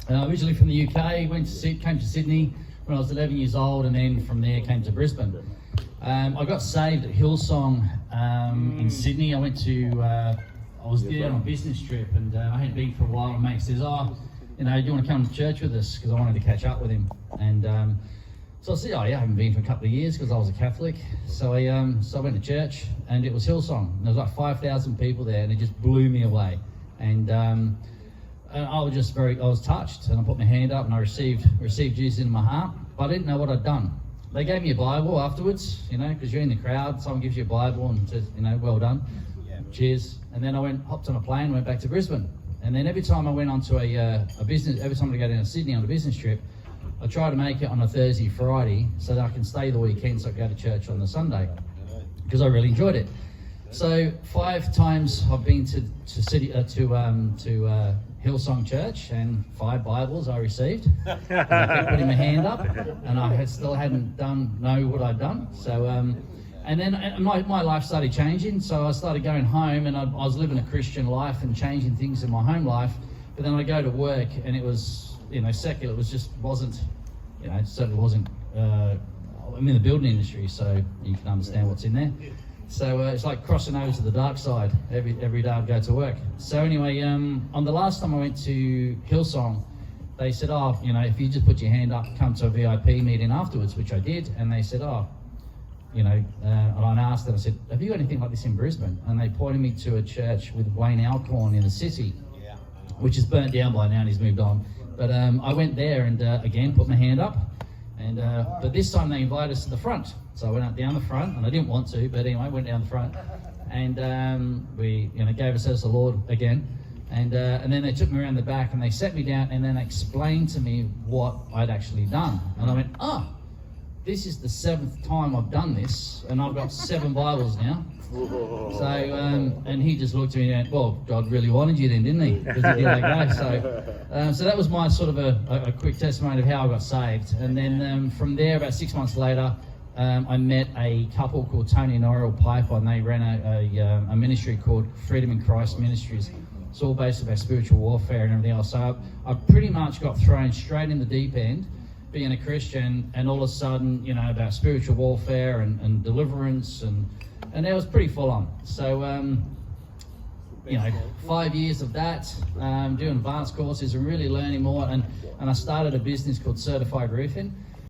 Originally from the UK, came to Sydney when I was 11 years old, and then from there came to Brisbane. I got saved at Hillsong in Sydney. I was there on a business trip, and I hadn't been for a while. And mate says, do you want to come to church with us? Because I wanted to catch up with him. And so I said, I haven't been for a couple of years because I was a Catholic. So I went to church, and it was Hillsong. And there was like 5,000 people there, and it just blew me away. And I was touched, and I put my hand up, and I received Jesus into my heart, but I didn't know what I'd done. They gave me a Bible afterwards, because you're in the crowd, someone gives you a Bible and says, well done, cheers. And then I hopped on a plane, went back to Brisbane. And then every time I went onto every time I go down to Sydney on a business trip, I try to make it on a Thursday, Friday, so that I can stay the weekend, so I can go to church on the Sunday, because I really enjoyed it. So 5 times I've been to Hillsong Church, and 5 Bibles I received. I kept putting my hand up, and I still hadn't know what I'd done. So, and then my life started changing. So I started going home, and I was living a Christian life and changing things in my home life. But then I go to work, and it was, secular. It certainly wasn't. I'm in the building industry, so you can understand what's in there. So it's like crossing over to the dark side every day I'd go to work. So anyway, on the last time I went to Hillsong, they said, if you just put your hand up, come to a VIP meeting afterwards, which I did. And they said, and I asked them, I said, have you got anything like this in Brisbane? And they pointed me to a church with Wayne Alcorn in the city, which is burnt down by now and he's moved on. But I went there and again, put my hand up. And but this time they invited us to the front. So I went up down the front, and I didn't want to, but anyway, I went down the front. And we gave ourselves the Lord again. And then they took me around the back, and they sat me down, and then explained to me what I'd actually done. And I went, this is the 7th time I've done this, and I've got 7 Bibles now. So, and he just looked at me and went, well, God really wanted you then, didn't he? Because he did go. So that was my sort of a quick testimony of how I got saved. And then from there, about 6 months later, I met a couple called Tony and Oriel Piper, and they ran a ministry called Freedom in Christ Ministries. It's all based about spiritual warfare and everything else. So I pretty much got thrown straight in the deep end, being a Christian, and all of a sudden, about spiritual warfare and deliverance, and it was pretty full on. So, 5 years of that, doing advanced courses and really learning more. And I started a business called Certified Roofing.